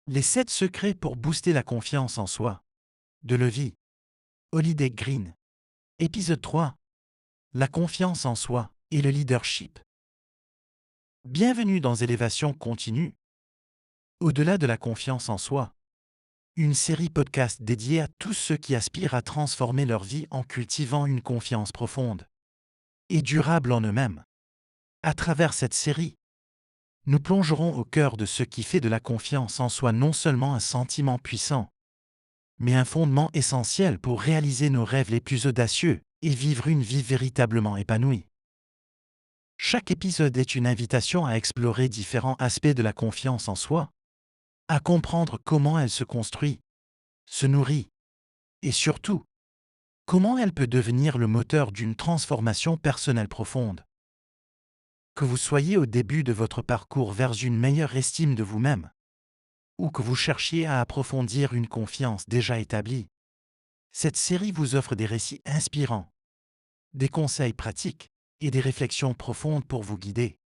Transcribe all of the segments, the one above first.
Les 7 secrets pour booster la confiance en soi. De Levi. Holiday Green. Épisode 3. La confiance en soi et le leadership. Bienvenue dans Élévation continue. Au-delà de la confiance en soi. Une série podcast dédiée à tous ceux qui aspirent à transformer leur vie en cultivant une confiance profonde et durable en eux-mêmes. À travers cette série, nous plongerons au cœur de ce qui fait de la confiance en soi non seulement un sentiment puissant, mais un fondement essentiel pour réaliser nos rêves les plus audacieux et vivre une vie véritablement épanouie. Chaque épisode est une invitation à explorer différents aspects de la confiance en soi, à comprendre comment elle se construit, se nourrit, et surtout, comment elle peut devenir le moteur d'une transformation personnelle profonde. Que vous soyez au début de votre parcours vers une meilleure estime de vous-même, ou que vous cherchiez à approfondir une confiance déjà établie, cette série vous offre des récits inspirants, des conseils pratiques et des réflexions profondes pour vous guider.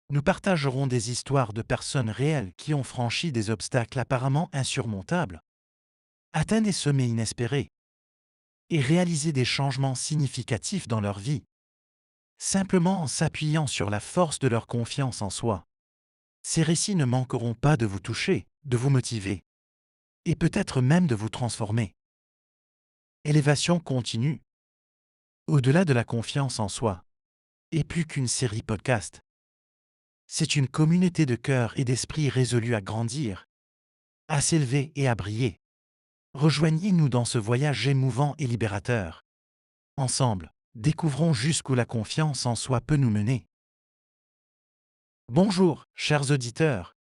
Nous partagerons des histoires de personnes réelles qui ont franchi des obstacles apparemment insurmontables, atteint des sommets inespérés et réalisé des changements significatifs dans leur vie, simplement en s'appuyant sur la force de leur confiance en soi. Ces récits ne manqueront pas de vous toucher, de vous motiver et peut-être même de vous transformer. Élévation continue. Au-delà de la confiance en soi, et plus qu'une série podcast. C'est une communauté de cœur et d'esprit résolus à grandir, à s'élever et à briller. Rejoignez-nous dans ce voyage émouvant et libérateur. Ensemble, découvrons jusqu'où la confiance en soi peut nous mener. Bonjour, chers auditeurs,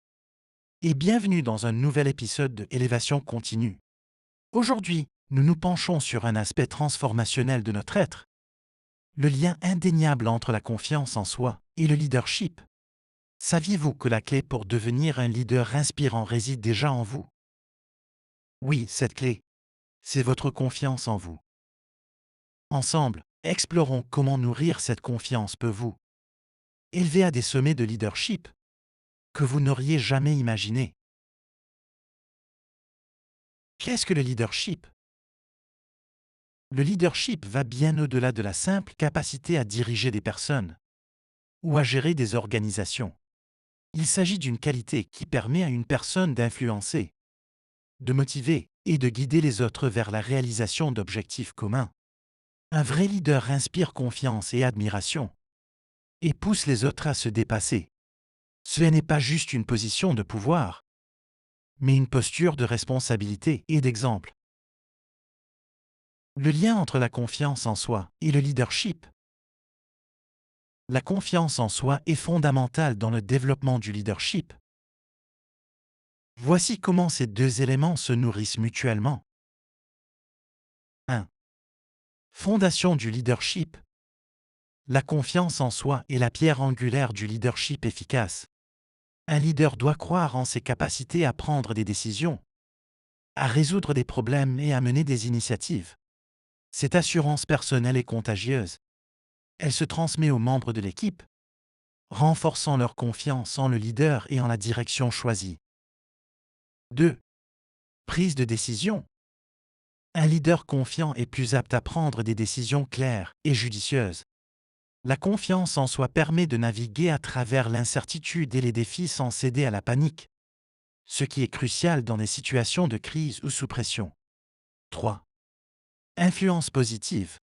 et bienvenue dans un nouvel épisode de Élévation continue. Aujourd'hui, nous nous penchons sur un aspect transformationnel de notre être, le lien indéniable entre la confiance en soi et le leadership. Saviez-vous que la clé pour devenir un leader inspirant réside déjà en vous? Oui, cette clé, c'est votre confiance en vous. Ensemble, explorons comment nourrir cette confiance peut vous élever à des sommets de leadership que vous n'auriez jamais imaginés. Qu'est-ce que le leadership? Le leadership va bien au-delà de la simple capacité à diriger des personnes ou à gérer des organisations. Il s'agit d'une qualité qui permet à une personne d'influencer, de motiver et de guider les autres vers la réalisation d'objectifs communs. Un vrai leader inspire confiance et admiration et pousse les autres à se dépasser. Ce n'est pas juste une position de pouvoir, mais une posture de responsabilité et d'exemple. Le lien entre la confiance en soi et le leadership. La confiance en soi est fondamentale dans le développement du leadership. Voici comment ces deux éléments se nourrissent mutuellement. 1. Fondation du leadership. La confiance en soi est la pierre angulaire du leadership efficace. Un leader doit croire en ses capacités à prendre des décisions, à résoudre des problèmes et à mener des initiatives. Cette assurance personnelle est contagieuse. Elle se transmet aux membres de l'équipe, renforçant leur confiance en le leader et en la direction choisie. 2. Prise de décision. Un leader confiant est plus apte à prendre des décisions claires et judicieuses. La confiance en soi permet de naviguer à travers l'incertitude et les défis sans céder à la panique, ce qui est crucial dans des situations de crise ou sous pression. 3. Influence positive.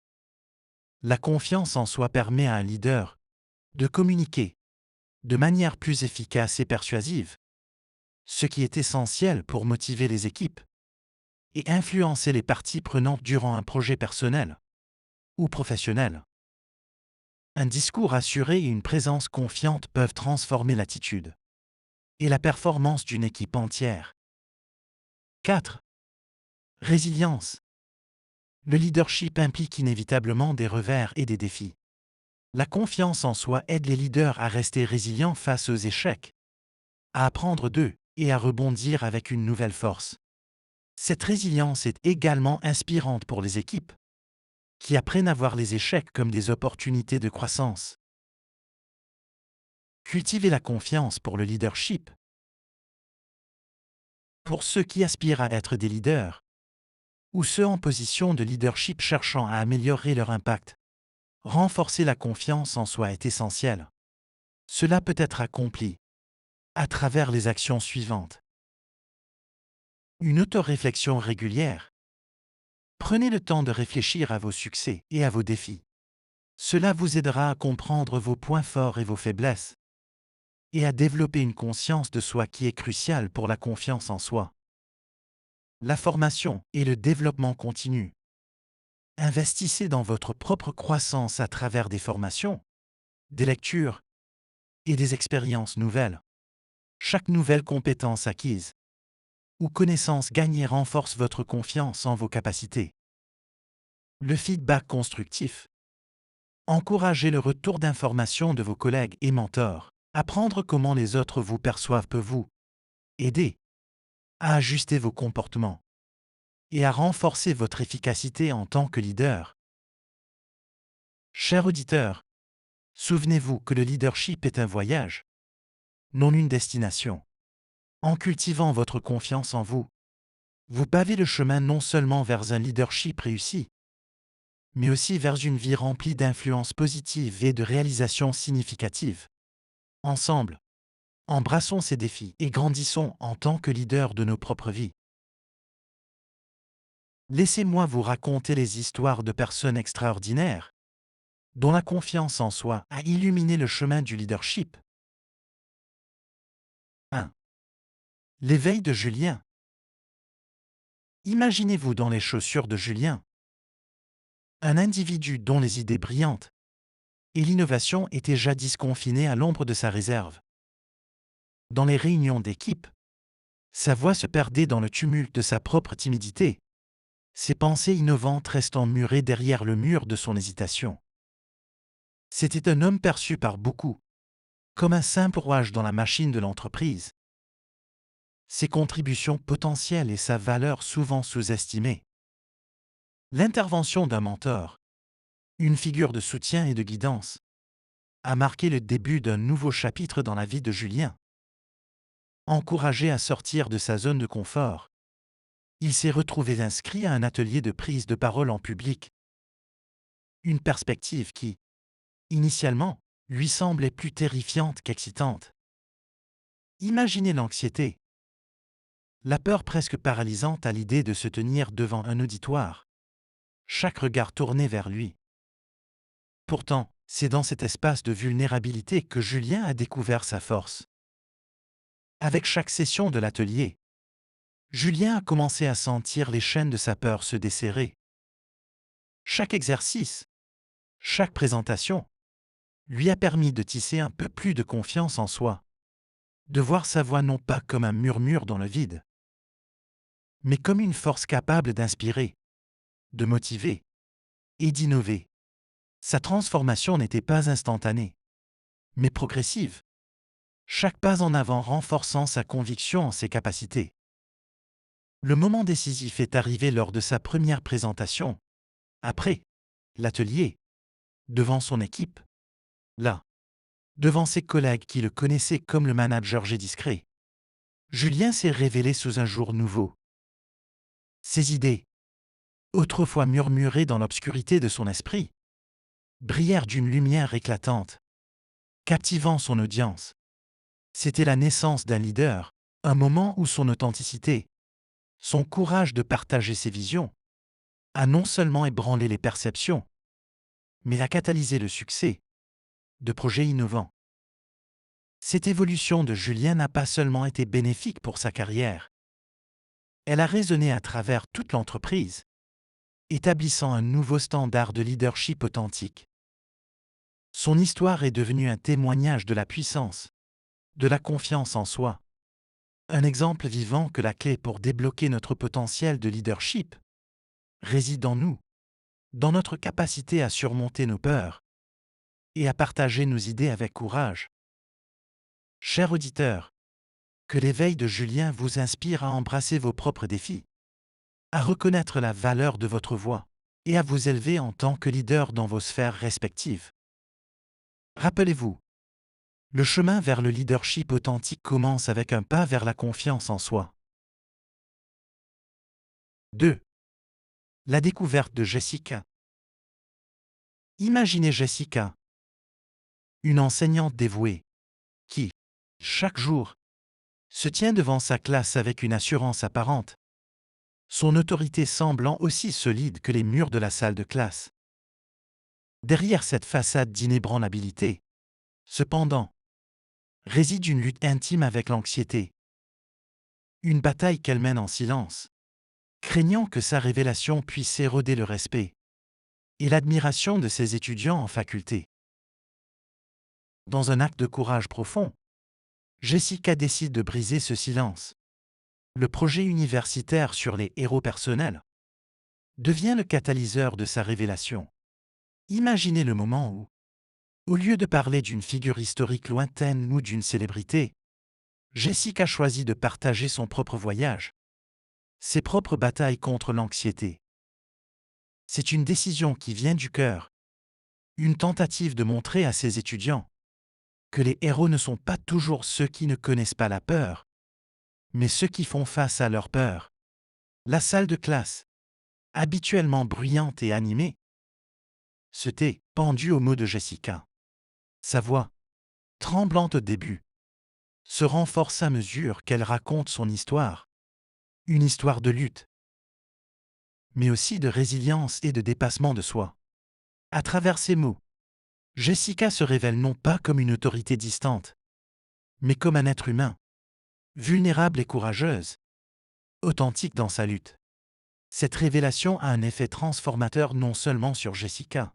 La confiance en soi permet à un leader de communiquer de manière plus efficace et persuasive, ce qui est essentiel pour motiver les équipes et influencer les parties prenantes durant un projet personnel ou professionnel. Un discours assuré et une présence confiante peuvent transformer l'attitude et la performance d'une équipe entière. 4. Résilience. Le leadership implique inévitablement des revers et des défis. La confiance en soi aide les leaders à rester résilients face aux échecs, à apprendre d'eux et à rebondir avec une nouvelle force. Cette résilience est également inspirante pour les équipes, qui apprennent à voir les échecs comme des opportunités de croissance. Cultiver la confiance pour le leadership. Pour ceux qui aspirent à être des leaders, ou ceux en position de leadership cherchant à améliorer leur impact, renforcer la confiance en soi est essentiel. Cela peut être accompli à travers les actions suivantes. Une autoréflexion régulière. Prenez le temps de réfléchir à vos succès et à vos défis. Cela vous aidera à comprendre vos points forts et vos faiblesses, et à développer une conscience de soi qui est cruciale pour la confiance en soi. La formation et le développement continu. Investissez dans votre propre croissance à travers des formations, des lectures et des expériences nouvelles. Chaque nouvelle compétence acquise ou connaissance gagnée renforce votre confiance en vos capacités. Le feedback constructif. Encouragez le retour d'informations de vos collègues et mentors. Apprendre comment les autres vous perçoivent peut vous aider à ajuster vos comportements et à renforcer votre efficacité en tant que leader. Chers auditeurs, souvenez-vous que le leadership est un voyage, non une destination. En cultivant votre confiance en vous, vous pavez le chemin non seulement vers un leadership réussi, mais aussi vers une vie remplie d'influences positives et de réalisations significatives. Ensemble, embrassons ces défis et grandissons en tant que leaders de nos propres vies. Laissez-moi vous raconter les histoires de personnes extraordinaires, dont la confiance en soi a illuminé le chemin du leadership. 1. L'éveil de Julien. Imaginez-vous dans les chaussures de Julien, un individu dont les idées brillantes et l'innovation étaient jadis confinées à l'ombre de sa réserve. Dans les réunions d'équipe, sa voix se perdait dans le tumulte de sa propre timidité, ses pensées innovantes restant murées derrière le mur de son hésitation. C'était un homme perçu par beaucoup comme un simple rouage dans la machine de l'entreprise. Ses contributions potentielles et sa valeur souvent sous-estimées. L'intervention d'un mentor, une figure de soutien et de guidance, a marqué le début d'un nouveau chapitre dans la vie de Julien. Encouragé à sortir de sa zone de confort, il s'est retrouvé inscrit à un atelier de prise de parole en public. Une perspective qui, initialement, lui semblait plus terrifiante qu'excitante. Imaginez l'anxiété, la peur presque paralysante à l'idée de se tenir devant un auditoire, chaque regard tourné vers lui. Pourtant, c'est dans cet espace de vulnérabilité que Julien a découvert sa force. Avec chaque session de l'atelier, Julien a commencé à sentir les chaînes de sa peur se desserrer. Chaque exercice, chaque présentation, lui a permis de tisser un peu plus de confiance en soi, de voir sa voix non pas comme un murmure dans le vide, mais comme une force capable d'inspirer, de motiver et d'innover. Sa transformation n'était pas instantanée, mais progressive, chaque pas en avant renforçant sa conviction en ses capacités. Le moment décisif est arrivé lors de sa première présentation, après l'atelier, devant son équipe, là, devant ses collègues qui le connaissaient comme le manager discret. Julien s'est révélé sous un jour nouveau. Ses idées, autrefois murmurées dans l'obscurité de son esprit, brillèrent d'une lumière éclatante, captivant son audience. C'était la naissance d'un leader, un moment où son authenticité, son courage de partager ses visions, a non seulement ébranlé les perceptions, mais a catalysé le succès de projets innovants. Cette évolution de Julien n'a pas seulement été bénéfique pour sa carrière, elle a résonné à travers toute l'entreprise, établissant un nouveau standard de leadership authentique. Son histoire est devenue un témoignage de la puissance, de la confiance en soi. Un exemple vivant que la clé pour débloquer notre potentiel de leadership réside en nous, dans notre capacité à surmonter nos peurs et à partager nos idées avec courage. Chers auditeurs, que l'éveil de Julien vous inspire à embrasser vos propres défis, à reconnaître la valeur de votre voix et à vous élever en tant que leader dans vos sphères respectives. Rappelez-vous, le chemin vers le leadership authentique commence avec un pas vers la confiance en soi. 2. La découverte de Jessica. Imaginez Jessica, une enseignante dévouée, qui, chaque jour, se tient devant sa classe avec une assurance apparente, son autorité semblant aussi solide que les murs de la salle de classe. Derrière cette façade d'inébranlabilité, cependant, réside une lutte intime avec l'anxiété, une bataille qu'elle mène en silence, craignant que sa révélation puisse éroder le respect et l'admiration de ses étudiants en faculté. Dans un acte de courage profond, Jessica décide de briser ce silence. Le projet universitaire sur les héros personnels devient le catalyseur de sa révélation. Imaginez le moment où, au lieu de parler d'une figure historique lointaine ou d'une célébrité, Jessica choisit de partager son propre voyage, ses propres batailles contre l'anxiété. C'est une décision qui vient du cœur, une tentative de montrer à ses étudiants que les héros ne sont pas toujours ceux qui ne connaissent pas la peur, mais ceux qui font face à leur peur. La salle de classe, habituellement bruyante et animée, se tait, pendue aux mots de Jessica. Sa voix, tremblante au début, se renforce à mesure qu'elle raconte son histoire. Une histoire de lutte, mais aussi de résilience et de dépassement de soi. À travers ces mots, Jessica se révèle non pas comme une autorité distante, mais comme un être humain, vulnérable et courageuse, authentique dans sa lutte. Cette révélation a un effet transformateur non seulement sur Jessica,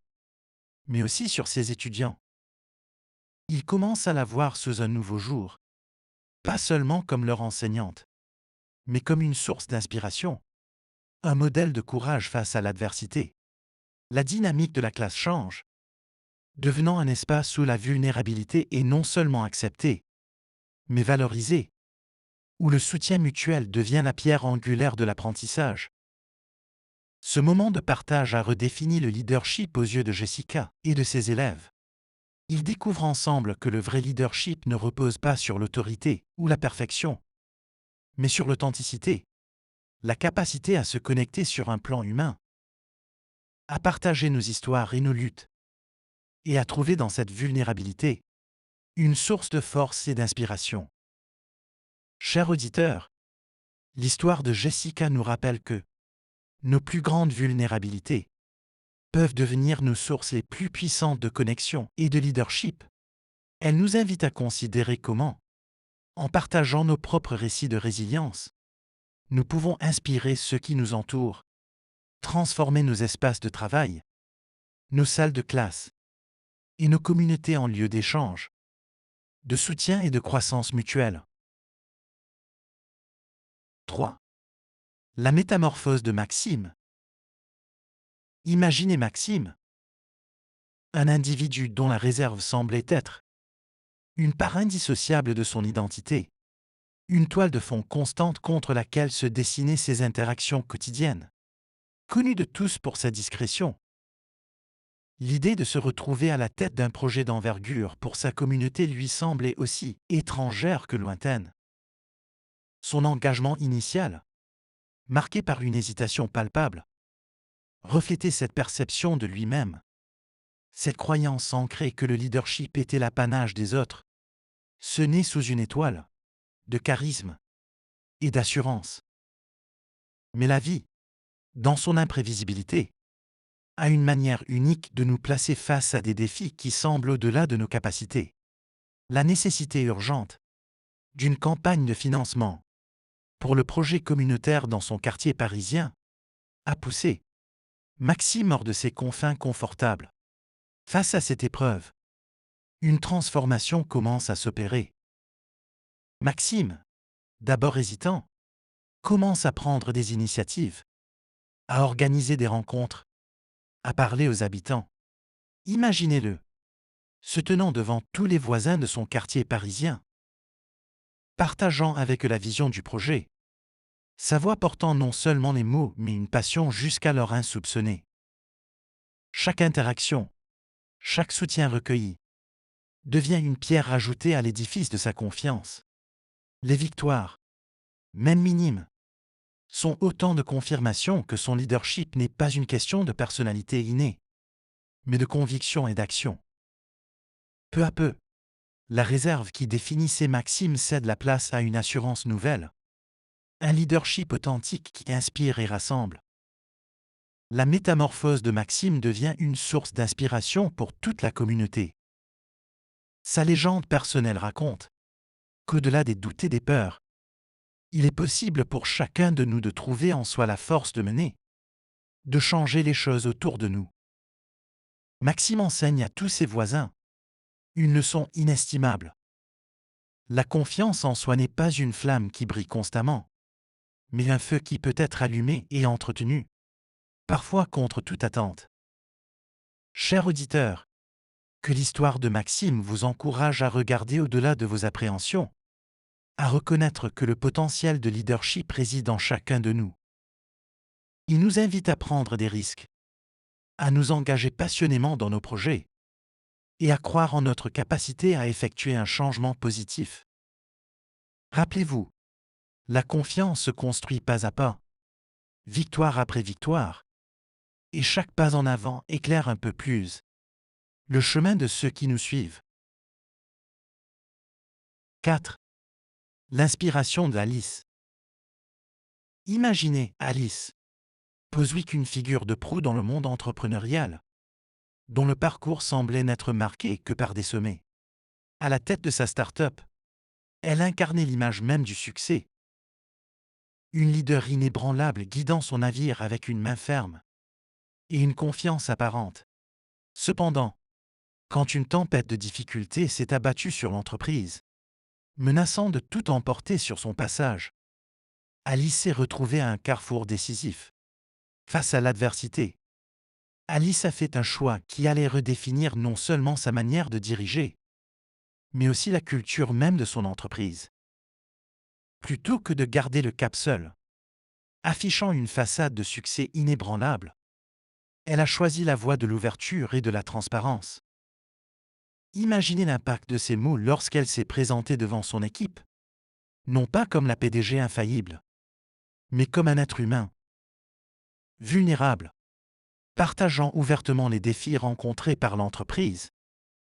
mais aussi sur ses étudiants. Ils commencent à la voir sous un nouveau jour, pas seulement comme leur enseignante, mais comme une source d'inspiration, un modèle de courage face à l'adversité. La dynamique de la classe change, devenant un espace où la vulnérabilité est non seulement acceptée, mais valorisée, où le soutien mutuel devient la pierre angulaire de l'apprentissage. Ce moment de partage a redéfini le leadership aux yeux de Jessica et de ses élèves. Ils découvrent ensemble que le vrai leadership ne repose pas sur l'autorité ou la perfection, mais sur l'authenticité, la capacité à se connecter sur un plan humain, à partager nos histoires et nos luttes, et à trouver dans cette vulnérabilité une source de force et d'inspiration. Chers auditeurs, l'histoire de Jessica nous rappelle que nos plus grandes vulnérabilités peuvent devenir nos sources les plus puissantes de connexion et de leadership. Elle nous invite à considérer comment, en partageant nos propres récits de résilience, nous pouvons inspirer ceux qui nous entourent, transformer nos espaces de travail, nos salles de classe et nos communautés en lieux d'échange, de soutien et de croissance mutuelle. 3. La métamorphose de Maxime. Imaginez Maxime, un individu dont la réserve semblait être une part indissociable de son identité, une toile de fond constante contre laquelle se dessinaient ses interactions quotidiennes. Connu de tous pour sa discrétion, l'idée de se retrouver à la tête d'un projet d'envergure pour sa communauté lui semblait aussi étrangère que lointaine. Son engagement initial, marqué par une hésitation palpable, reflétait cette perception de lui-même, cette croyance ancrée que le leadership était l'apanage des autres, ce né sous une étoile, de charisme et d'assurance. Mais la vie, dans son imprévisibilité, a une manière unique de nous placer face à des défis qui semblent au-delà de nos capacités. La nécessité urgente d'une campagne de financement pour le projet communautaire dans son quartier parisien a poussé Maxime hors de ses confins confortables. Face à cette épreuve, une transformation commence à s'opérer. Maxime, d'abord hésitant, commence à prendre des initiatives, à organiser des rencontres, à parler aux habitants. Imaginez-le, se tenant devant tous les voisins de son quartier parisien, partageant avec eux la vision du projet, sa voix portant non seulement les mots mais une passion jusqu'alors insoupçonnée. Chaque interaction, chaque soutien recueilli, devient une pierre ajoutée à l'édifice de sa confiance. Les victoires, même minimes, sont autant de confirmations que son leadership n'est pas une question de personnalité innée, mais de conviction et d'action. Peu à peu, la réserve qui définissait Maxime cède la place à une assurance nouvelle, un leadership authentique qui inspire et rassemble. La métamorphose de Maxime devient une source d'inspiration pour toute la communauté. Sa légende personnelle raconte qu'au-delà des doutes et des peurs, il est possible pour chacun de nous de trouver en soi la force de mener, de changer les choses autour de nous. Maxime enseigne à tous ses voisins une leçon inestimable. La confiance en soi n'est pas une flamme qui brille constamment, mais un feu qui peut être allumé et entretenu, parfois contre toute attente. Cher auditeur, que l'histoire de Maxime vous encourage à regarder au-delà de vos appréhensions, à reconnaître que le potentiel de leadership réside en chacun de nous. Il nous invite à prendre des risques, à nous engager passionnément dans nos projets et à croire en notre capacité à effectuer un changement positif. Rappelez-vous, la confiance se construit pas à pas, victoire après victoire, et chaque pas en avant éclaire un peu plus le chemin de ceux qui nous suivent. 4. L'inspiration d'Alice. Imaginez Alice, Poswick, une figure de proue dans le monde entrepreneurial, dont le parcours semblait n'être marqué que par des sommets. À la tête de sa start-up, elle incarnait l'image même du succès. Une leader inébranlable guidant son navire avec une main ferme et une confiance apparente. Cependant, quand une tempête de difficultés s'est abattue sur l'entreprise, menaçant de tout emporter sur son passage, Alice s'est retrouvée à un carrefour décisif. Face à l'adversité, Alice a fait un choix qui allait redéfinir non seulement sa manière de diriger, mais aussi la culture même de son entreprise. Plutôt que de garder le cap seul, affichant une façade de succès inébranlable, elle a choisi la voie de l'ouverture et de la transparence. Imaginez l'impact de ces mots lorsqu'elle s'est présentée devant son équipe, non pas comme la PDG infaillible, mais comme un être humain, vulnérable, partageant ouvertement les défis rencontrés par l'entreprise,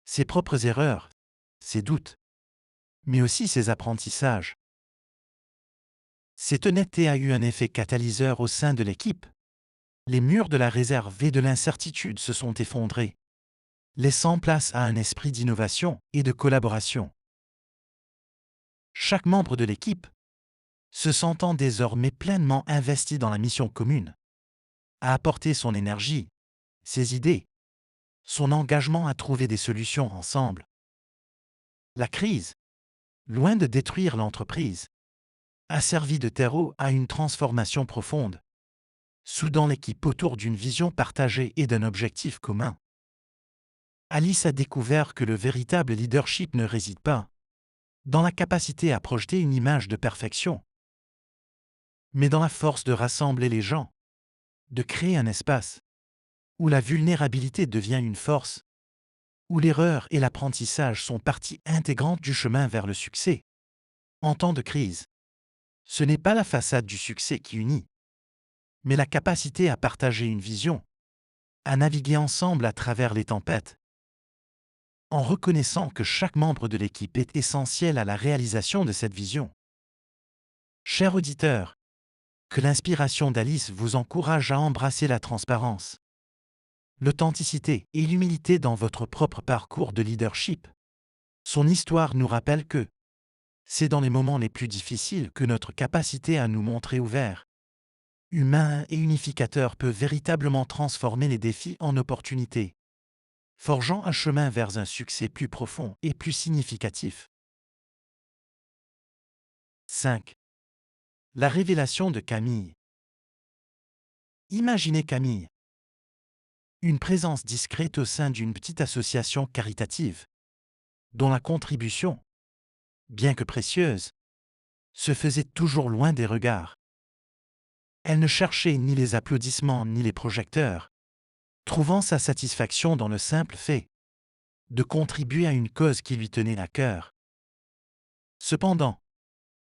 ses propres erreurs, ses doutes, mais aussi ses apprentissages. Cette honnêteté a eu un effet catalyseur au sein de l'équipe. Les murs de la réserve et de l'incertitude se sont effondrés, laissant place à un esprit d'innovation et de collaboration. Chaque membre de l'équipe, se sentant désormais pleinement investi dans la mission commune, a apporté son énergie, ses idées, son engagement à trouver des solutions ensemble. La crise, loin de détruire l'entreprise, a servi de terreau à une transformation profonde, soudant l'équipe autour d'une vision partagée et d'un objectif commun. Alice a découvert que le véritable leadership ne réside pas dans la capacité à projeter une image de perfection, mais dans la force de rassembler les gens, de créer un espace où la vulnérabilité devient une force, où l'erreur et l'apprentissage sont partie intégrante du chemin vers le succès. En temps de crise, ce n'est pas la façade du succès qui unit, mais la capacité à partager une vision, à naviguer ensemble à travers les tempêtes, en reconnaissant que chaque membre de l'équipe est essentiel à la réalisation de cette vision. Cher auditeur, que l'inspiration d'Alice vous encourage à embrasser la transparence, l'authenticité et l'humilité dans votre propre parcours de leadership. Son histoire nous rappelle que c'est dans les moments les plus difficiles que notre capacité à nous montrer ouverts, humains et unificateurs peut véritablement transformer les défis en opportunités, forgeant un chemin vers un succès plus profond et plus significatif. 5. La révélation de Camille. Imaginez Camille, une présence discrète au sein d'une petite association caritative, dont la contribution, bien que précieuse, se faisait toujours loin des regards. Elle ne cherchait ni les applaudissements ni les projecteurs, trouvant sa satisfaction dans le simple fait de contribuer à une cause qui lui tenait à cœur. Cependant,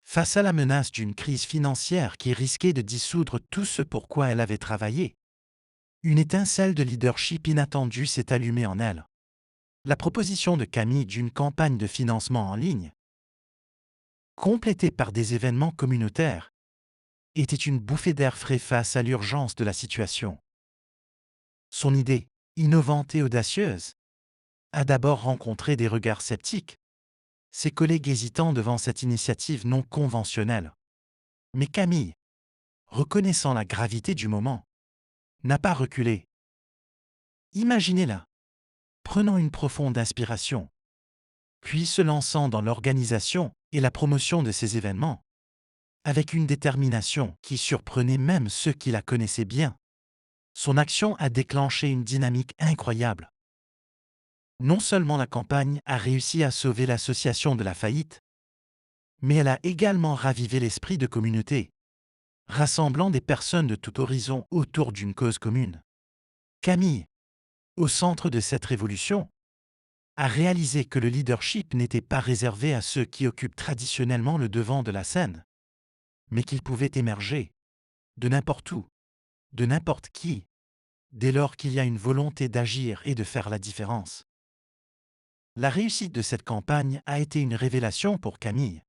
Face à la menace d'une crise financière qui risquait de dissoudre tout ce pour quoi elle avait travaillé, une étincelle de leadership inattendue s'est allumée en elle. La proposition de Camille d'une campagne de financement en ligne, complétée par des événements communautaires, était une bouffée d'air frais face à l'urgence de la situation. Son idée, innovante et audacieuse, a d'abord rencontré des regards sceptiques, ses collègues hésitant devant cette initiative non conventionnelle. Mais Camille, reconnaissant la gravité du moment, n'a pas reculé. Imaginez-la, prenant une profonde inspiration, puis se lançant dans l'organisation et la promotion de ces événements, avec une détermination qui surprenait même ceux qui la connaissaient bien. Son action a déclenché une dynamique incroyable. Non seulement la campagne a réussi à sauver l'association de la faillite, mais elle a également ravivé l'esprit de communauté, rassemblant des personnes de tout horizon autour d'une cause commune. Camille, au centre de cette révolution, a réalisé que le leadership n'était pas réservé à ceux qui occupent traditionnellement le devant de la scène, mais qu'il pouvait émerger de n'importe où, de n'importe qui, dès lors qu'il y a une volonté d'agir et de faire la différence. La réussite de cette campagne a été une révélation pour Camille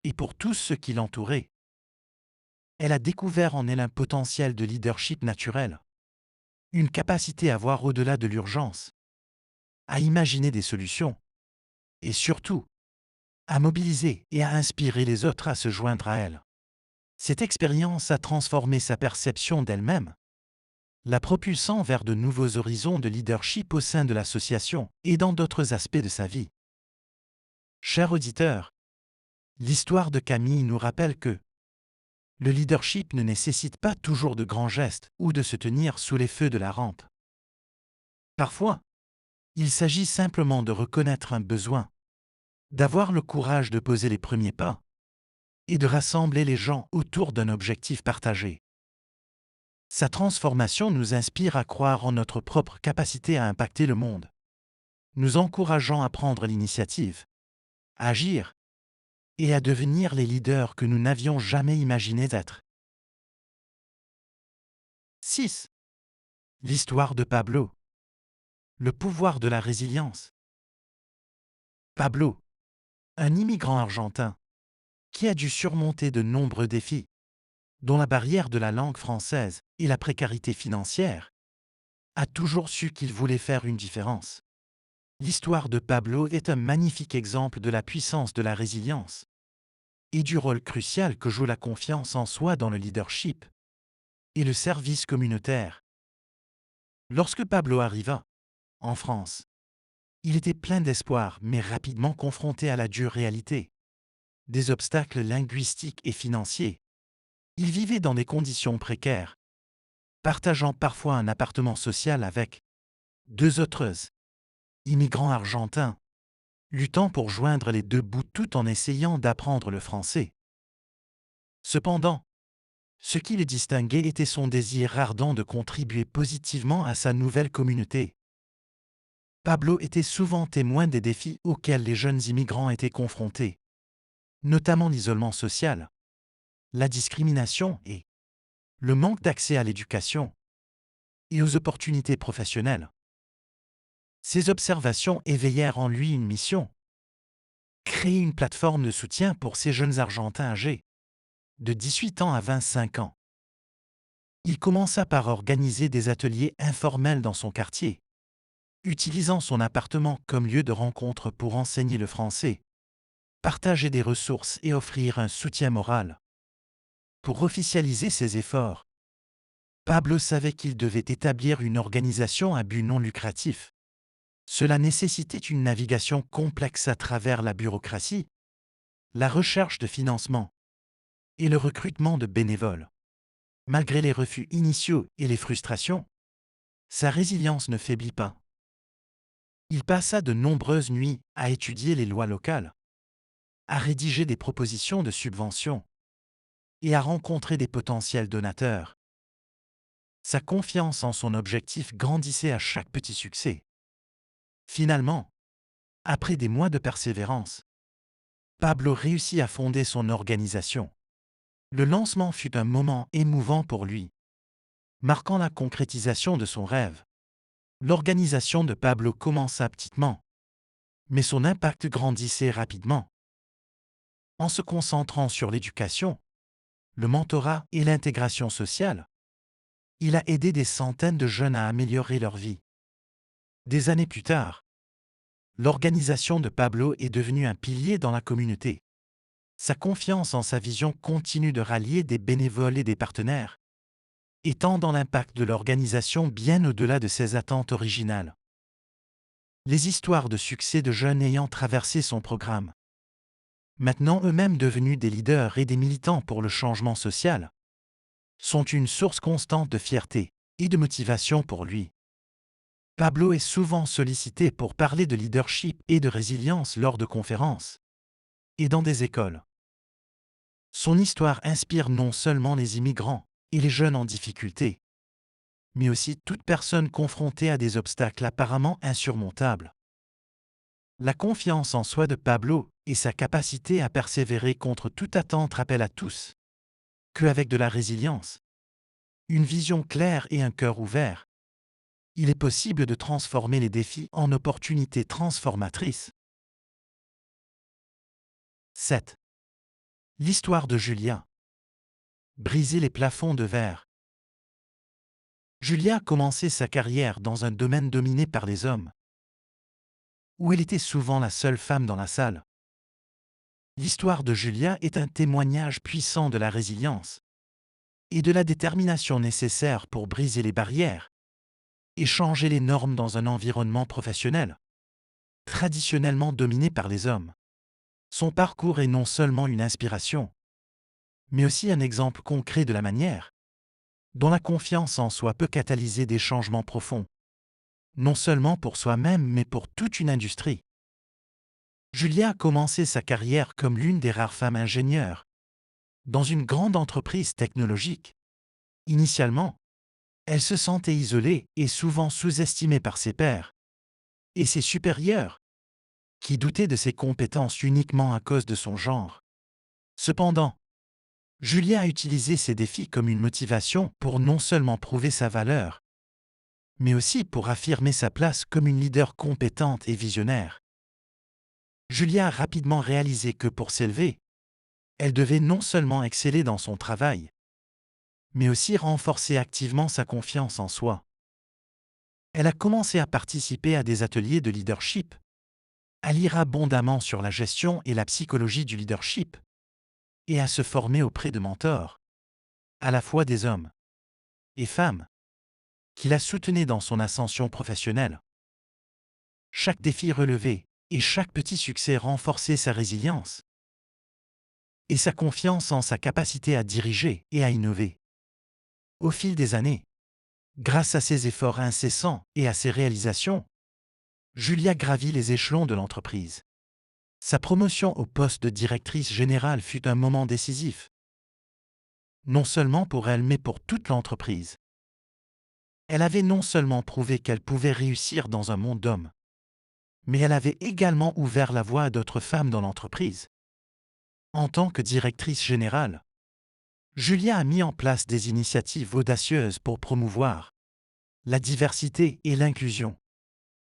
et pour tous ceux qui l'entouraient. Elle a découvert en elle un potentiel de leadership naturel, une capacité à voir au-delà de l'urgence, à imaginer des solutions et surtout à mobiliser et à inspirer les autres à se joindre à elle. Cette expérience a transformé sa perception d'elle-même, la propulsant vers de nouveaux horizons de leadership au sein de l'association et dans d'autres aspects de sa vie. Chers auditeurs, l'histoire de Camille nous rappelle que le leadership ne nécessite pas toujours de grands gestes ou de se tenir sous les feux de la rampe. Parfois, il s'agit simplement de reconnaître un besoin, d'avoir le courage de poser les premiers pas et de rassembler les gens autour d'un objectif partagé. Sa transformation nous inspire à croire en notre propre capacité à impacter le monde, nous encourageant à prendre l'initiative, à agir et à devenir les leaders que nous n'avions jamais imaginé être. 6. L'histoire de Pablo. Le pouvoir de la résilience. Pablo, un immigrant argentin, qui a dû surmonter de nombreux défis, dont la barrière de la langue française et la précarité financière, a toujours su qu'il voulait faire une différence. L'histoire de Pablo est un magnifique exemple de la puissance de la résilience et du rôle crucial que joue la confiance en soi dans le leadership et le service communautaire. Lorsque Pablo arriva en France, il était plein d'espoir mais rapidement confronté à la dure réalité. Des obstacles linguistiques et financiers. Il vivait dans des conditions précaires, partageant parfois un appartement social avec deux autres immigrants argentins, luttant pour joindre les deux bouts tout en essayant d'apprendre le français. Cependant, ce qui le distinguait était son désir ardent de contribuer positivement à sa nouvelle communauté. Pablo était souvent témoin des défis auxquels les jeunes immigrants étaient confrontés, notamment l'isolement social, la discrimination et le manque d'accès à l'éducation et aux opportunités professionnelles. Ces observations éveillèrent en lui une mission: créer une plateforme de soutien pour ces jeunes Argentins âgés de 18 ans à 25 ans. Il commença par organiser des ateliers informels dans son quartier, utilisant son appartement comme lieu de rencontre pour enseigner le français, partager des ressources et offrir un soutien moral. Pour officialiser ses efforts, Pablo savait qu'il devait établir une organisation à but non lucratif. Cela nécessitait une navigation complexe à travers la bureaucratie, la recherche de financement et le recrutement de bénévoles. Malgré les refus initiaux et les frustrations, sa résilience ne faiblit pas. Il passa de nombreuses nuits à étudier les lois locales, à rédiger des propositions de subventions et à rencontrer des potentiels donateurs. Sa confiance en son objectif grandissait à chaque petit succès. Finalement, après des mois de persévérance, Pablo réussit à fonder son organisation. Le lancement fut un moment émouvant pour lui, marquant la concrétisation de son rêve. L'organisation de Pablo commença petitement, mais son impact grandissait rapidement. En se concentrant sur l'éducation, le mentorat et l'intégration sociale, il a aidé des centaines de jeunes à améliorer leur vie. Des années plus tard, l'organisation de Pablo est devenue un pilier dans la communauté. Sa confiance en sa vision continue de rallier des bénévoles et des partenaires, étendant l'impact de l'organisation bien au-delà de ses attentes originales. Les histoires de succès de jeunes ayant traversé son programme, maintenant eux-mêmes devenus des leaders et des militants pour le changement social, sont une source constante de fierté et de motivation pour lui. Pablo est souvent sollicité pour parler de leadership et de résilience lors de conférences et dans des écoles. Son histoire inspire non seulement les immigrants et les jeunes en difficulté, mais aussi toute personne confrontée à des obstacles apparemment insurmontables. La confiance en soi de Pablo et sa capacité à persévérer contre toute attente rappellent à tous qu'avec de la résilience, une vision claire et un cœur ouvert, il est possible de transformer les défis en opportunités transformatrices. 7. L'histoire de Julia. Briser les plafonds de verre. Julia a commencé sa carrière dans un domaine dominé par les hommes, où elle était souvent la seule femme dans la salle. L'histoire de Julia est un témoignage puissant de la résilience et de la détermination nécessaire pour briser les barrières et changer les normes dans un environnement professionnel traditionnellement dominé par les hommes. Son parcours est non seulement une inspiration, mais aussi un exemple concret de la manière dont la confiance en soi peut catalyser des changements profonds, non seulement pour soi-même mais pour toute une industrie. Julia a commencé sa carrière comme l'une des rares femmes ingénieures dans une grande entreprise technologique. Initialement, elle se sentait isolée et souvent sous-estimée par ses pairs et ses supérieurs, qui doutaient de ses compétences uniquement à cause de son genre. Cependant, Julia a utilisé ces défis comme une motivation pour non seulement prouver sa valeur, mais aussi pour affirmer sa place comme une leader compétente et visionnaire. Julia a rapidement réalisé que pour s'élever, elle devait non seulement exceller dans son travail, mais aussi renforcer activement sa confiance en soi. Elle a commencé à participer à des ateliers de leadership, à lire abondamment sur la gestion et la psychologie du leadership, et à se former auprès de mentors, à la fois des hommes et femmes, qui la soutenaient dans son ascension professionnelle. Chaque défi relevé et chaque petit succès renforçait sa résilience et sa confiance en sa capacité à diriger et à innover. Au fil des années, grâce à ses efforts incessants et à ses réalisations, Julia gravit les échelons de l'entreprise. Sa promotion au poste de directrice générale fut un moment décisif, non seulement pour elle mais pour toute l'entreprise. Elle avait non seulement prouvé qu'elle pouvait réussir dans un monde d'hommes, mais elle avait également ouvert la voie à d'autres femmes dans l'entreprise. En tant que directrice générale, Julia a mis en place des initiatives audacieuses pour promouvoir la diversité et l'inclusion.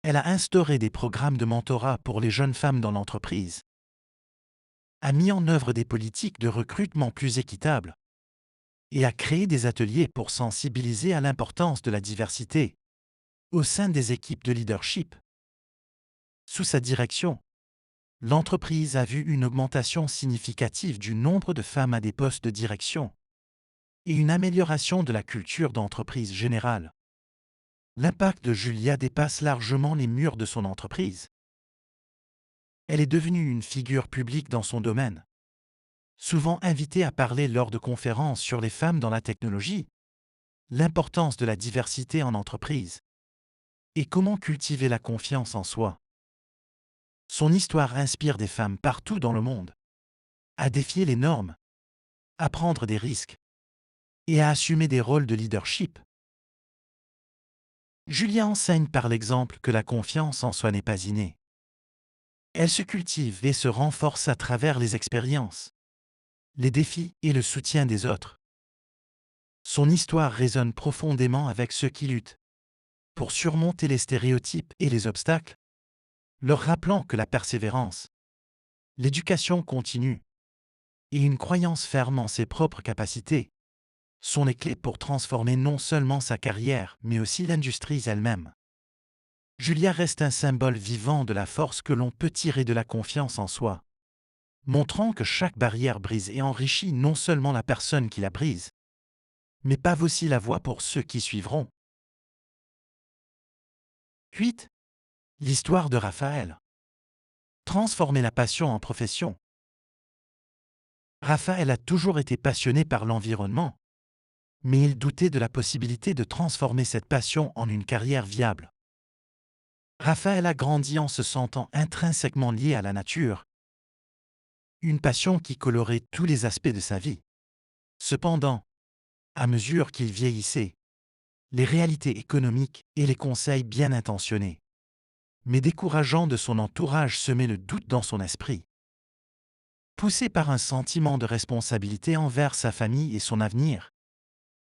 Elle a instauré des programmes de mentorat pour les jeunes femmes dans l'entreprise, a mis en œuvre des politiques de recrutement plus équitables et a créé des ateliers pour sensibiliser à l'importance de la diversité au sein des équipes de leadership. Sous sa direction, l'entreprise a vu une augmentation significative du nombre de femmes à des postes de direction et une amélioration de la culture d'entreprise générale. L'impact de Julia dépasse largement les murs de son entreprise. Elle est devenue une figure publique dans son domaine, souvent invitée à parler lors de conférences sur les femmes dans la technologie, l'importance de la diversité en entreprise et comment cultiver la confiance en soi. Son histoire inspire des femmes partout dans le monde à défier les normes, à prendre des risques et à assumer des rôles de leadership. Julia enseigne par l'exemple que la confiance en soi n'est pas innée. Elle se cultive et se renforce à travers les expériences, les défis et le soutien des autres. Son histoire résonne profondément avec ceux qui luttent pour surmonter les stéréotypes et les obstacles, leur rappelant que la persévérance, l'éducation continue et une croyance ferme en ses propres capacités sont les clés pour transformer non seulement sa carrière, mais aussi l'industrie elle-même. Julia reste un symbole vivant de la force que l'on peut tirer de la confiance en soi, montrant que chaque barrière brise et enrichit non seulement la personne qui la brise, mais pave aussi la voie pour ceux qui suivront. 8. L'histoire de Raphaël. Transformer la passion en profession. Raphaël a toujours été passionné par l'environnement, mais il doutait de la possibilité de transformer cette passion en une carrière viable. Raphaël a grandi en se sentant intrinsèquement lié à la nature, une passion qui colorait tous les aspects de sa vie. Cependant, à mesure qu'il vieillissait, les réalités économiques et les conseils bien intentionnés, mais décourageants de son entourage semaient le doute dans son esprit. Poussé par un sentiment de responsabilité envers sa famille et son avenir,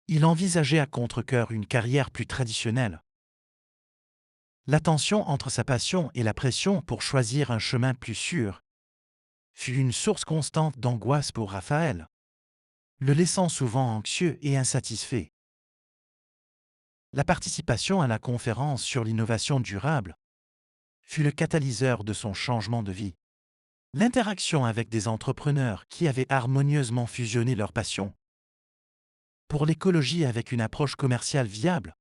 il envisageait à contre-cœur une carrière plus traditionnelle. La tension entre sa passion et la pression pour choisir un chemin plus sûr fut une source constante d'angoisse pour Raphaël, le laissant souvent anxieux et insatisfait. La participation à la conférence sur l'innovation durable fut le catalyseur de son changement de vie. L'interaction avec des entrepreneurs qui avaient harmonieusement fusionné leurs passions pour l'écologie avec une approche commerciale viable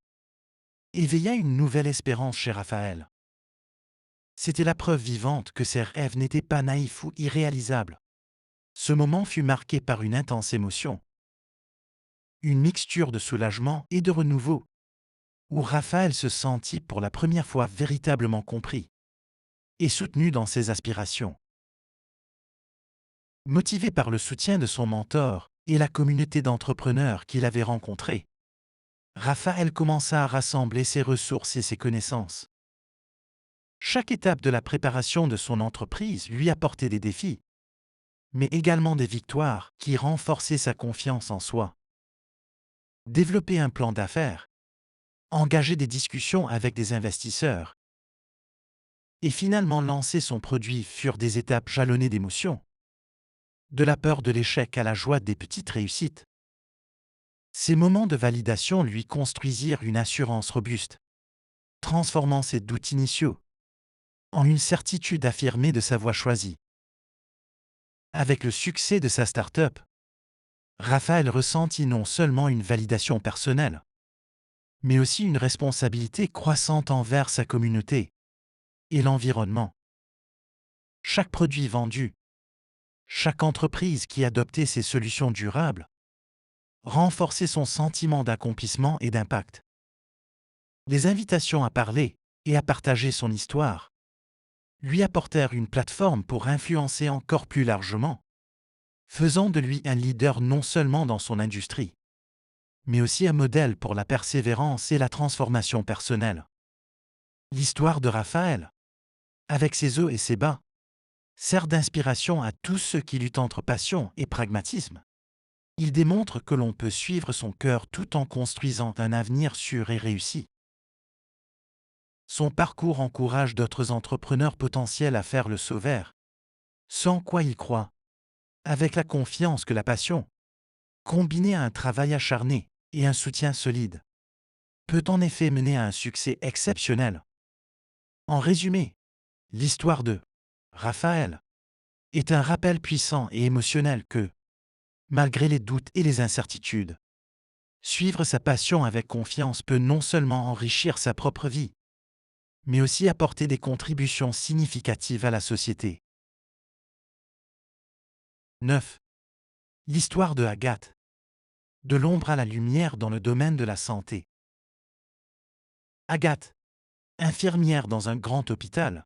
éveilla une nouvelle espérance chez Raphaël. C'était la preuve vivante que ses rêves n'étaient pas naïfs ou irréalisables. Ce moment fut marqué par une intense émotion, une mixture de soulagement et de renouveau, où Raphaël se sentit pour la première fois véritablement compris et soutenu dans ses aspirations. Motivé par le soutien de son mentor et la communauté d'entrepreneurs qu'il avait rencontrés, Raphaël commença à rassembler ses ressources et ses connaissances. Chaque étape de la préparation de son entreprise lui apportait des défis, mais également des victoires qui renforçaient sa confiance en soi. Développer un plan d'affaires, engager des discussions avec des investisseurs et finalement lancer son produit furent des étapes jalonnées d'émotions. De la peur de l'échec à la joie des petites réussites. Ces moments de validation lui construisirent une assurance robuste, transformant ses doutes initiaux en une certitude affirmée de sa voie choisie. Avec le succès de sa start-up, Raphaël ressentit non seulement une validation personnelle, mais aussi une responsabilité croissante envers sa communauté et l'environnement. Chaque produit vendu, chaque entreprise qui adoptait ces solutions durables, renforçait son sentiment d'accomplissement et d'impact. Les invitations à parler et à partager son histoire lui apportèrent une plateforme pour influencer encore plus largement, faisant de lui un leader non seulement dans son industrie, mais aussi un modèle pour la persévérance et la transformation personnelle. L'histoire de Raphaël, avec ses hauts et ses bas, sert d'inspiration à tous ceux qui luttent entre passion et pragmatisme. Il démontre que l'on peut suivre son cœur tout en construisant un avenir sûr et réussi. Son parcours encourage d'autres entrepreneurs potentiels à faire le saut vers ce en quoi ils croient, avec la confiance que la passion, combinée à un travail acharné et un soutien solide, peut en effet mener à un succès exceptionnel. En résumé, l'histoire de Raphaël est un rappel puissant et émotionnel que, malgré les doutes et les incertitudes, suivre sa passion avec confiance peut non seulement enrichir sa propre vie, mais aussi apporter des contributions significatives à la société. 9. L'histoire de Agathe. De l'ombre à la lumière dans le domaine de la santé. Agathe, infirmière dans un grand hôpital,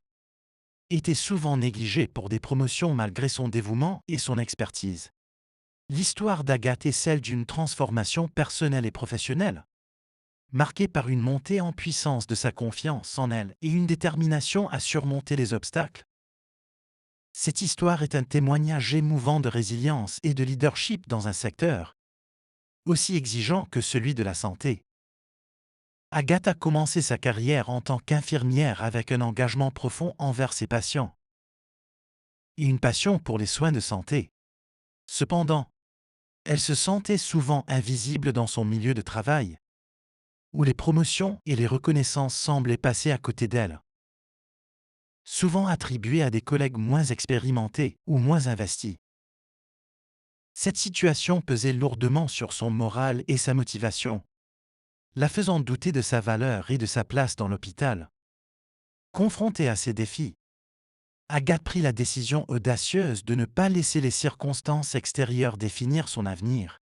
était souvent négligée pour des promotions malgré son dévouement et son expertise. L'histoire d'Agathe est celle d'une transformation personnelle et professionnelle, marquée par une montée en puissance de sa confiance en elle et une détermination à surmonter les obstacles, Cette histoire est un témoignage émouvant de résilience et de leadership dans un secteur aussi exigeant que celui de la santé. Agathe a commencé sa carrière en tant qu'infirmière avec un engagement profond envers ses patients et une passion pour les soins de santé. Cependant, elle se sentait souvent invisible dans son milieu de travail, où les promotions et les reconnaissances semblaient passer à côté d'elle. Souvent attribuées à des collègues moins expérimentés ou moins investis. Cette situation pesait lourdement sur son moral et sa motivation, la faisant douter de sa valeur et de sa place dans l'hôpital. Confrontée à ces défis, Agathe prit la décision audacieuse de ne pas laisser les circonstances extérieures définir son avenir.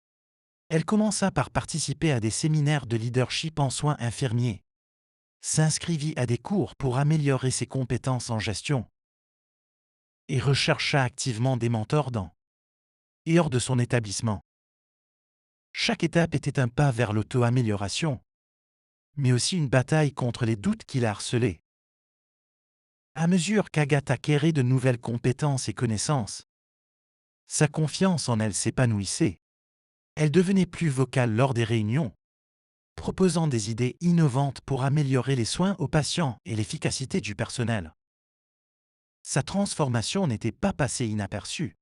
Elle commença par participer à des séminaires de leadership en soins infirmiers, s'inscrivit à des cours pour améliorer ses compétences en gestion et rechercha activement des mentors dans et hors de son établissement. Chaque étape était un pas vers l'auto-amélioration, mais aussi une bataille contre les doutes qui la harcelaient. À mesure qu'Agathe acquérait de nouvelles compétences et connaissances, sa confiance en elle s'épanouissait. Elle devenait plus vocale lors des réunions, proposant des idées innovantes pour améliorer les soins aux patients et l'efficacité du personnel. Sa transformation n'était pas passée inaperçue.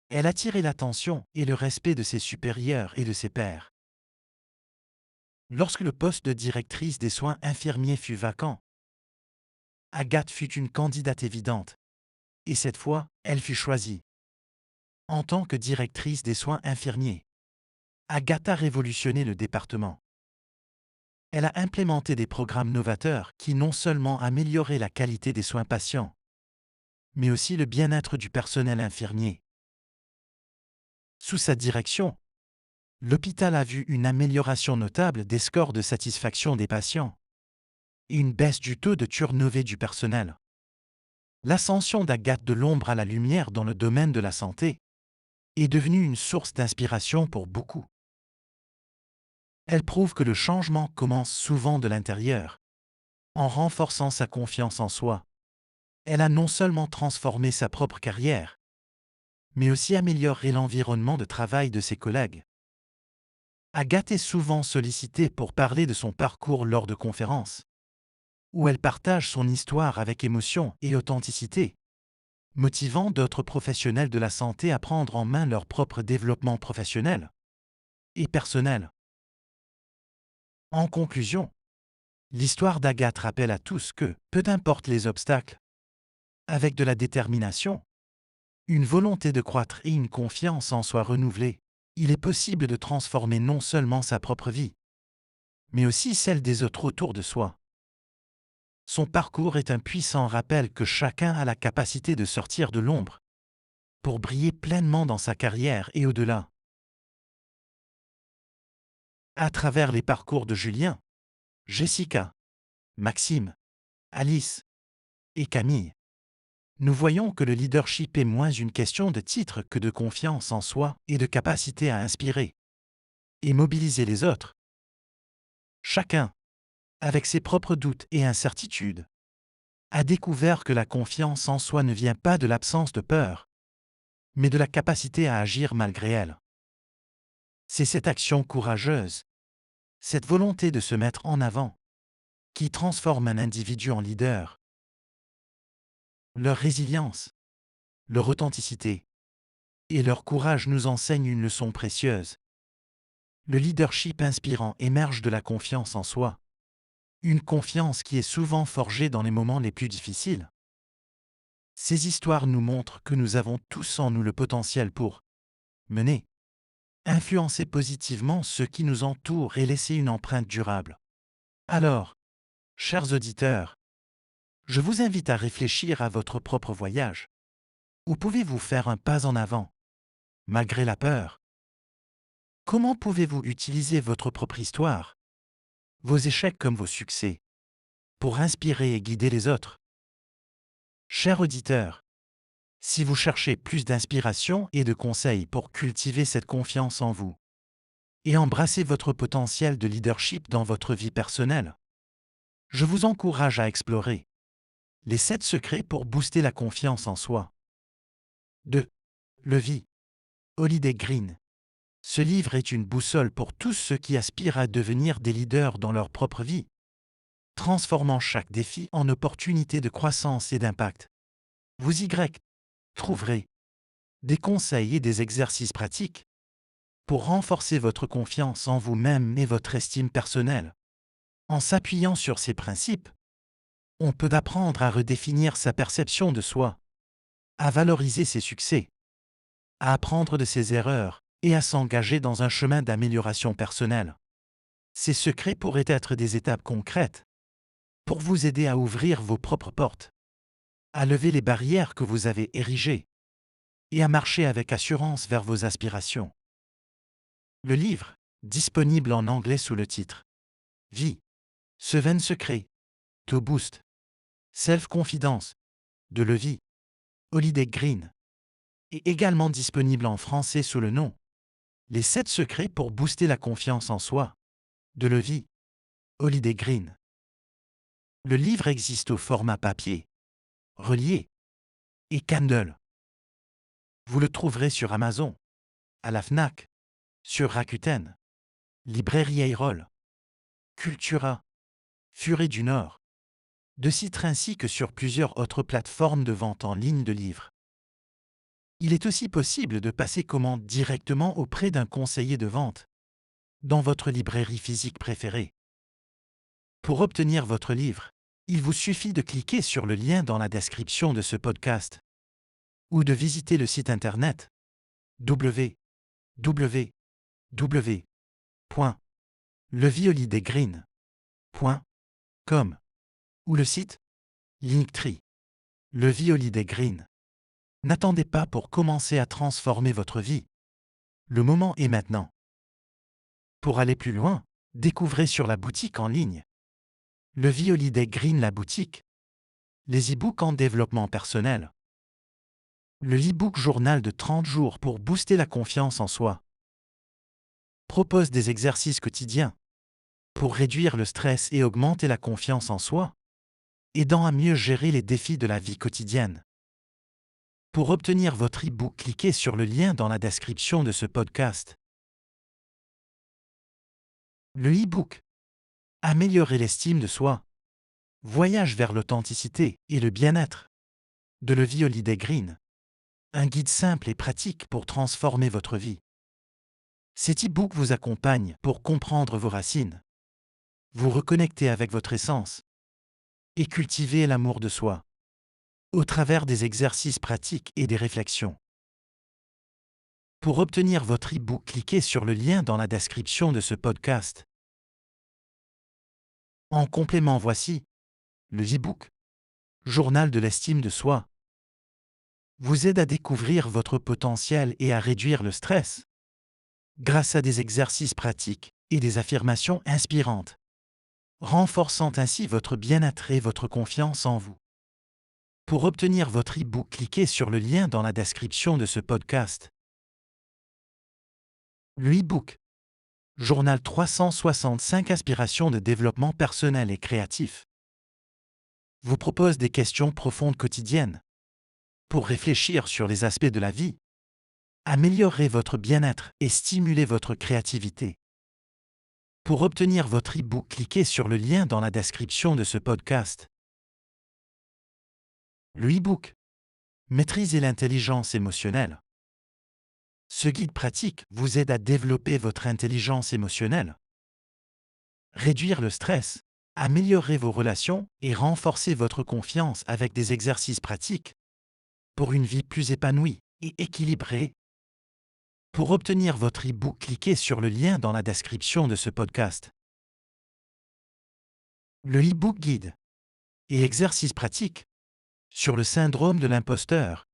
Elle attirait l'attention et le respect de ses supérieurs et de ses pairs. Lorsque le poste de directrice des soins infirmiers fut vacant, Agathe fut une candidate évidente, et cette fois, elle fut choisie. En tant que directrice des soins infirmiers, Agathe a révolutionné le département. Elle a implémenté des programmes novateurs qui non seulement amélioraient la qualité des soins patients, mais aussi le bien-être du personnel infirmier. Sous sa direction, l'hôpital a vu une amélioration notable des scores de satisfaction des patients et une baisse du taux de turnover du personnel. L'ascension d'Agathe de l'ombre à la lumière dans le domaine de la santé est devenue une source d'inspiration pour beaucoup. Elle prouve que le changement commence souvent de l'intérieur. En renforçant sa confiance en soi, elle a non seulement transformé sa propre carrière, mais aussi amélioré l'environnement de travail de ses collègues. Agathe est souvent sollicitée pour parler de son parcours lors de conférences, où elle partage son histoire avec émotion et authenticité, motivant d'autres professionnels de la santé à prendre en main leur propre développement professionnel et personnel. En conclusion, l'histoire d'Agathe rappelle à tous que, peu importe les obstacles, avec de la détermination, une volonté de croître et une confiance en soi renouvelée, il est possible de transformer non seulement sa propre vie, mais aussi celle des autres autour de soi. Son parcours est un puissant rappel que chacun a la capacité de sortir de l'ombre pour briller pleinement dans sa carrière et au-delà. À travers les parcours de Julien, Jessica, Maxime, Alice et Camille, nous voyons que le leadership est moins une question de titre que de confiance en soi et de capacité à inspirer et mobiliser les autres. Chacun, avec ses propres doutes et incertitudes, a découvert que la confiance en soi ne vient pas de l'absence de peur, mais de la capacité à agir malgré elle. C'est cette action courageuse, cette volonté de se mettre en avant, qui transforme un individu en leader. Leur résilience, leur authenticité et leur courage nous enseignent une leçon précieuse. Le leadership inspirant émerge de la confiance en soi, une confiance qui est souvent forgée dans les moments les plus difficiles. Ces histoires nous montrent que nous avons tous en nous le potentiel pour mener, influencer positivement ceux qui nous entourent et laisser une empreinte durable. Alors, chers auditeurs, je vous invite à réfléchir à votre propre voyage. Où pouvez-vous faire un pas en avant, malgré la peur? Comment pouvez-vous utiliser votre propre histoire, vos échecs comme vos succès, pour inspirer et guider les autres? Chers auditeurs, si vous cherchez plus d'inspiration et de conseils pour cultiver cette confiance en vous et embrasser votre potentiel de leadership dans votre vie personnelle, je vous encourage à explorer Les 7 secrets pour booster la confiance en soi. 2. Le vie. Holiday Green. Ce livre est une boussole pour tous ceux qui aspirent à devenir des leaders dans leur propre vie, transformant chaque défi en opportunité de croissance et d'impact. Vous y trouverez des conseils et des exercices pratiques pour renforcer votre confiance en vous-même et votre estime personnelle. En s'appuyant sur ces principes, on peut apprendre à redéfinir sa perception de soi, à valoriser ses succès, à apprendre de ses erreurs et à s'engager dans un chemin d'amélioration personnelle. Ces secrets pourraient être des étapes concrètes pour vous aider à ouvrir vos propres portes, à lever les barrières que vous avez érigées et à marcher avec assurance vers vos aspirations. Le livre, disponible en anglais sous le titre Vie, 7 secrets to boost self-confidence de Levi, Holiday Green, est également disponible en français sous le nom Les 7 secrets pour booster la confiance en soi de Levi, Holiday Green. Le livre existe au format papier, relié et Kindle. Vous le trouverez sur Amazon, à la Fnac, sur Rakuten, Librairie Airol, Cultura, Furet du Nord, de sites ainsi que sur plusieurs autres plateformes de vente en ligne de livres. Il est aussi possible de passer commande directement auprès d'un conseiller de vente, dans votre librairie physique préférée. Pour obtenir votre livre, il vous suffit de cliquer sur le lien dans la description de ce podcast ou de visiter le site internet www.leviholidaygreen.com ou le site Linktree, Levi Holiday Green. N'attendez pas pour commencer à transformer votre vie. Le moment est maintenant. Pour aller plus loin, découvrez sur la boutique en ligne Levi Holiday Green, la boutique, les e-books en développement personnel. Le e-book journal de 30 jours pour booster la confiance en soi propose des exercices quotidiens pour réduire le stress et augmenter la confiance en soi, aidant à mieux gérer les défis de la vie quotidienne. Pour obtenir votre e-book, cliquez sur le lien dans la description de ce podcast. Le e-book Améliorer l'estime de soi. Voyage vers l'authenticité et le bien-être de Levi Holiday Green. Un guide simple et pratique pour transformer votre vie. Cet e-book vous accompagne pour comprendre vos racines, vous reconnecter avec votre essence et cultiver l'amour de soi au travers des exercices pratiques et des réflexions. Pour obtenir votre e-book, cliquez sur le lien dans la description de ce podcast. En complément, voici le e-book Journal de l'estime de soi. Vous aide à découvrir votre potentiel et à réduire le stress grâce à des exercices pratiques et des affirmations inspirantes, renforçant ainsi votre bien-être et votre confiance en vous. Pour obtenir votre e-book, cliquez sur le lien dans la description de ce podcast. Le e-book Journal 365 aspirations de développement personnel et créatif vous propose des questions profondes quotidiennes pour réfléchir sur les aspects de la vie, améliorer votre bien-être et stimuler votre créativité. Pour obtenir votre e-book, cliquez sur le lien dans la description de ce podcast. Le e-book Maîtriser l'intelligence émotionnelle. Ce guide pratique vous aide à développer votre intelligence émotionnelle, réduire le stress, améliorer vos relations et renforcer votre confiance avec des exercices pratiques pour une vie plus épanouie et équilibrée. Pour obtenir votre e-book, cliquez sur le lien dans la description de ce podcast. Le e-book guide et exercices pratiques sur le syndrome de l'imposteur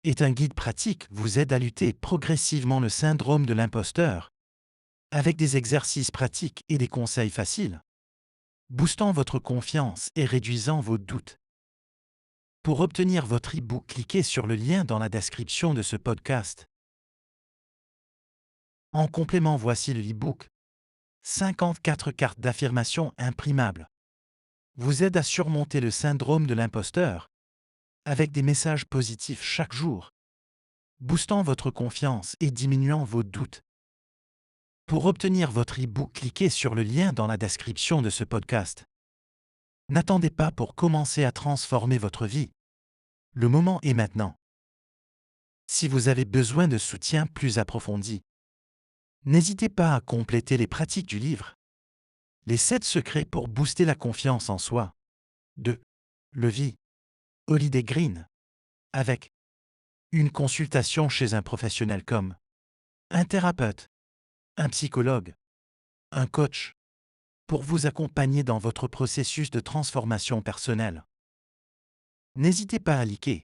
est un guide pratique qui vous aide à lutter progressivement le syndrome de l'imposteur avec des exercices pratiques et des conseils faciles, boostant votre confiance et réduisant vos doutes. Pour obtenir votre e-book, cliquez sur le lien dans la description de ce podcast. En complément, voici le e-book 54 cartes d'affirmation imprimables vous aide à surmonter le syndrome de l'imposteur avec des messages positifs chaque jour, boostant votre confiance et diminuant vos doutes. Pour obtenir votre e-book, cliquez sur le lien dans la description de ce podcast. N'attendez pas pour commencer à transformer votre vie. Le moment est maintenant. Si vous avez besoin de soutien plus approfondi, n'hésitez pas à compléter les pratiques du livre. Les 7 secrets pour booster la confiance en soi. De Levi Holiday Green. Avec une consultation chez un professionnel comme un thérapeute, un psychologue, un coach, pour vous accompagner dans votre processus de transformation personnelle. N'hésitez pas à liker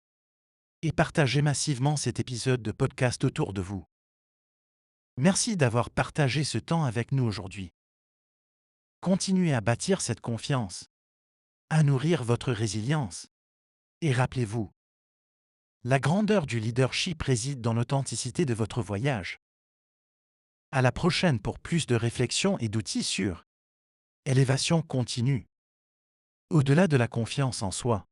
et partager massivement cet épisode de podcast autour de vous. Merci d'avoir partagé ce temps avec nous aujourd'hui. Continuez à bâtir cette confiance, à nourrir votre résilience. Et rappelez-vous, la grandeur du leadership réside dans l'authenticité de votre voyage. À la prochaine pour plus de réflexions et d'outils sur élévation continue. Au-delà de la confiance en soi.